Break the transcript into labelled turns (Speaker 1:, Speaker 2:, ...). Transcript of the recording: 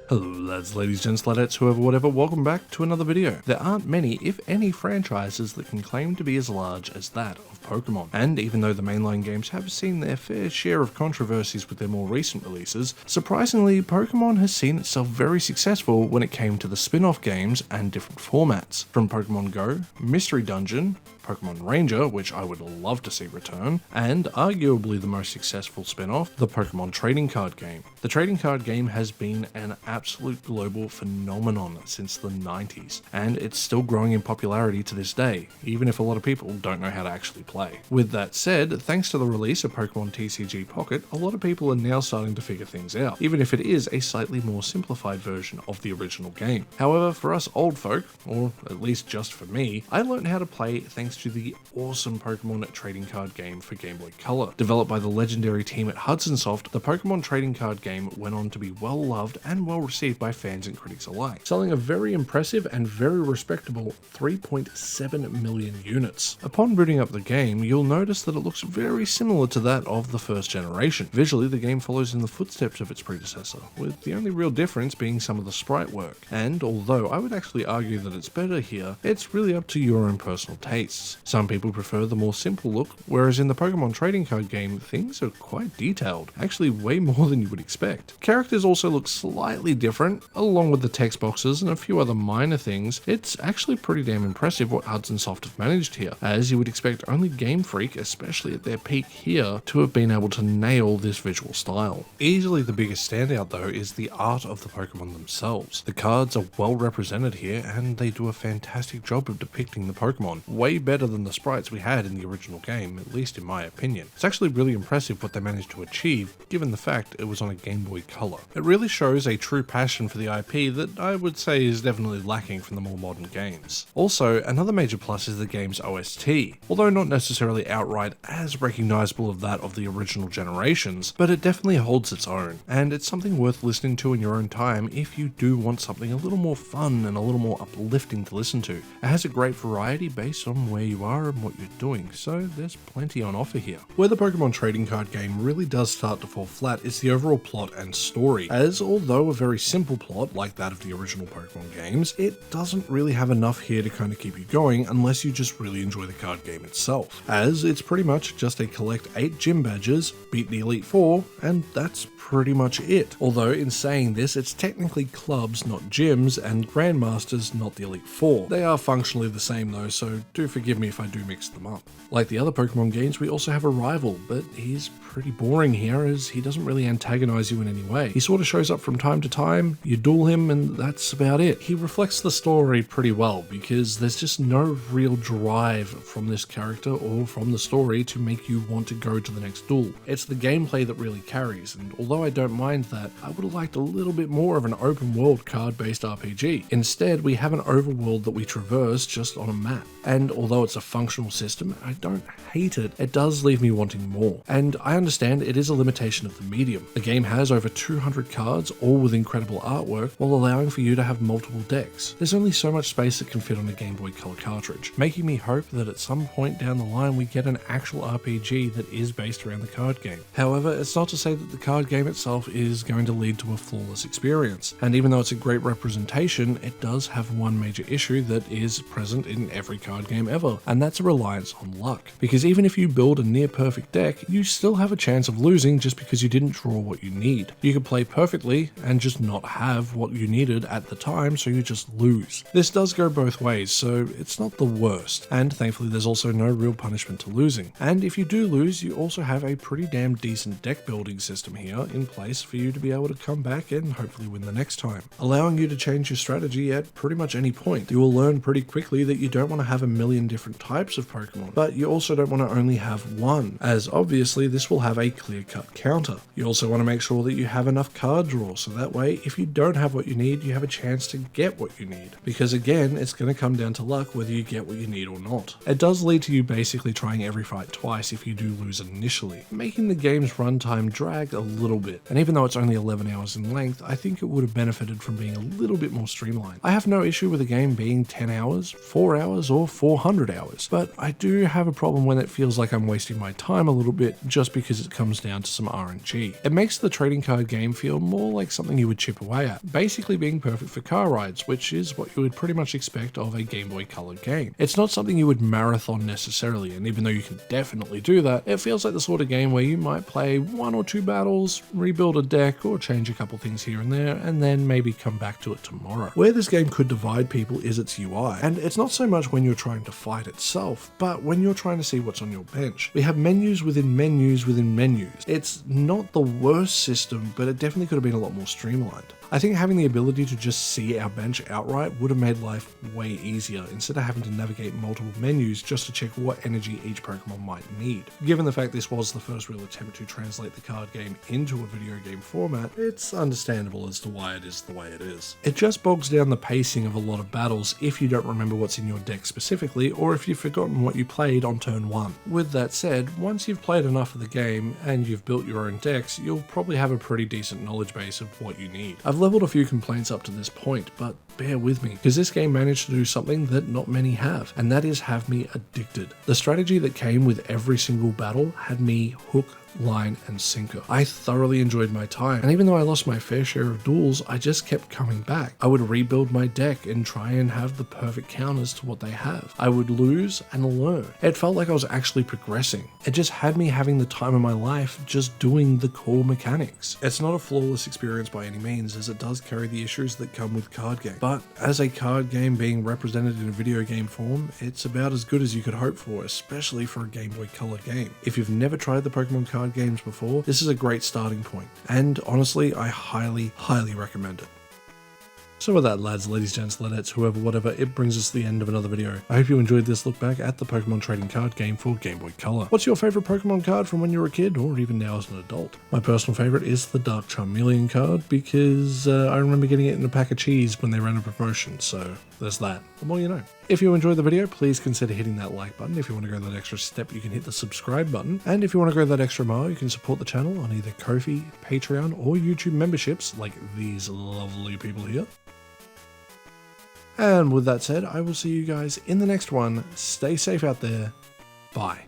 Speaker 1: Hello lads, ladies, gents, ladetts, whoever, whatever, welcome back to another video. There aren't many, if any, franchises that can claim to be as large as that of Pokemon. And even though the mainline games have seen their fair share of controversies with their more recent releases, surprisingly, Pokemon has seen itself very successful when it came to the spin-off games and different formats. From Pokemon Go, Mystery Dungeon, Pokemon Ranger, which I would love to see return, and arguably the most successful spin-off, the Pokemon trading card game. The trading card game has been an absolute global phenomenon since the 90s, and it's still growing in popularity to this day, even if a lot of people don't know how to actually play. With that said, thanks to the release of Pokemon TCG Pocket, a lot of people are now starting to figure things out, even if it is a slightly more simplified version of the original game. However, for us old folk, or at least just for me, I learned how to play thanks to the awesome Pokemon trading card game for Gameboy Colour. Developed by the legendary team at Hudson Soft, the Pokemon trading card game went on to be well loved and well received by fans and critics alike, selling a very impressive and very respectable 3.7 million units. Upon booting up the game, you'll notice that it looks very similar to that of the first generation. Visually, the game follows in the footsteps of its predecessor, with the only real difference being some of the sprite work. And although I would actually argue that it's better here, it's really up to your own personal tastes. Some people prefer the more simple look, whereas in the Pokemon trading card game, things are quite detailed, actually way more than you would expect. Characters also look slightly different, along with the text boxes and a few other minor things. It's actually pretty damn impressive what Hudson Soft have managed here, as you would expect only Game Freak, especially at their peak here, to have been able to nail this visual style. Easily the biggest standout though is the art of the Pokemon themselves. The cards are well represented here, and they do a fantastic job of depicting the Pokemon, way better than the sprites we had in the original game, at least in my opinion. It's actually really impressive what they managed to achieve, given the fact it was on a Game Boy Color. It really shows a true passion for the IP that I would say is definitely lacking from the more modern games. Also, another major plus is the game's OST, although not necessarily outright as recognizable of that of the original generations, but it definitely holds its own, and it's something worth listening to in your own time if you do want something a little more fun and a little more uplifting to listen to. It has a great variety based on where you are and what you're doing, so there's plenty on offer here. Where the Pokemon trading card game really does start to fall flat is the overall plot and story, as although a very simple plot like that of the original Pokemon games, it doesn't really have enough here to kind of keep you going unless you just really enjoy the card game itself, as it's pretty much just a collect 8 gym badges, beat the Elite Four, and that's pretty much it. Although in saying this, it's technically clubs, not gyms, and Grandmasters, not the Elite Four. They are functionally the same though, so do forgive me if I do mix them up. Like the other Pokemon games, we also have a rival, but he's pretty boring here as he doesn't really antagonize you in any way. He sort of shows up from time to time, you duel him, and that's about it. He reflects the story pretty well because there's just no real drive from this character or from the story to make you want to go to the next duel. It's the gameplay that really carries, and although I don't mind that, I would have liked a little bit more of an open world card-based RPG. Instead, we have an overworld that we traverse just on a map. And although it's a functional system, I don't hate it, it does leave me wanting more. And I understand it is a limitation of the medium. The game has over 200 cards, all with incredible artwork, while allowing for you to have multiple decks. There's only so much space that can fit on a Game Boy Color cartridge, making me hope that at some point down the line we get an actual RPG that is based around the card game. However, it's not to say that the card game itself is going to lead to a flawless experience, and even though it's a great representation, it does have one major issue that is present in every card game ever, and that's a reliance on luck. Because even if you build a near perfect deck, you still have a chance of losing just because you didn't draw what you need. You could play perfectly and just not have what you needed at the time, so you just lose. This does go both ways, so it's not the worst, and thankfully there's also no real punishment to losing. And if you do lose, you also have a pretty damn decent deck building system here in place for you to be able to come back and hopefully win the next time, allowing you to change your strategy at pretty much any point. You will learn pretty quickly that you don't want to have a million different types of Pokemon, but you also don't want to only have one, as obviously this will have a clear-cut counter. You also want to make sure that you have enough card draw, so that way if you don't have what you need, you have a chance to get what you need, because again, it's going to come down to luck whether you get what you need or not. It does lead to you basically trying every fight twice if you do lose initially, making the game's runtime drag a little bit, and even though it's only 11 hours in length, I think it would have benefited from being a little bit more streamlined. I have no issue with a game being 10 hours, 4 hours, or 400 100 hours. But I do have a problem when it feels like I'm wasting my time a little bit just because it comes down to some RNG. It makes the trading card game feel more like something you would chip away at, basically being perfect for car rides, which is what you would pretty much expect of a Game Boy Color game. It's not something you would marathon necessarily, and even though you can definitely do that, it feels like the sort of game where you might play 1 or 2 battles, rebuild a deck, or change a couple things here and there, and then maybe come back to it tomorrow. Where this game could divide people is its UI, and it's not so much when you're trying to fight itself, but when you're trying to see what's on your bench. We have menus within menus within menus. It's not the worst system, but it definitely could have been a lot more streamlined. I think having the ability to just see our bench outright would have made life way easier instead of having to navigate multiple menus just to check what energy each Pokemon might need. Given the fact this was the first real attempt to translate the card game into a video game format, it's understandable as to why it is the way it is. It just bogs down the pacing of a lot of battles if you don't remember what's in your deck specifically, or if you've forgotten what you played on turn 1. With that said, once you've played enough of the game and you've built your own decks, you'll probably have a pretty decent knowledge base of what you need. I've leveled a few complaints up to this point, but bear with me, because this game managed to do something that not many have, and that is have me addicted. The strategy that came with every single battle had me hook, line, and sinker. I thoroughly enjoyed my time, and even though I lost my fair share of duels, I just kept coming back. I would rebuild my deck and try and have the perfect counters to what they have. I would lose and learn. It felt like I was actually progressing. It just had me having the time of my life just doing the core mechanics. It's not a flawless experience by any means, as it does carry the issues that come with card game, but as a card game being represented in a video game form, it's about as good as you could hope for, especially for a Game Boy Color game. If you've never tried the Pokemon card games before, this is a great starting point, and honestly, I highly recommend it. So with that, lads, ladies, gents, ladetts, whoever, whatever, it brings us to the end of another video. I hope you enjoyed this look back at the Pokemon trading card game for Game Boy Color. What's your favourite Pokemon card from when you were a kid, or even now as an adult? My personal favourite is the Dark Charmeleon card, because I remember getting it in a pack of cheese when they ran a promotion, so there's that. The more you know. If you enjoyed the video, please consider hitting that like button. If you want to go that extra step, you can hit the subscribe button. And if you want to go that extra mile, you can support the channel on either Ko-fi, Patreon, or YouTube memberships, like these lovely people here. And with that said, I will see you guys in the next one. Stay safe out there. Bye.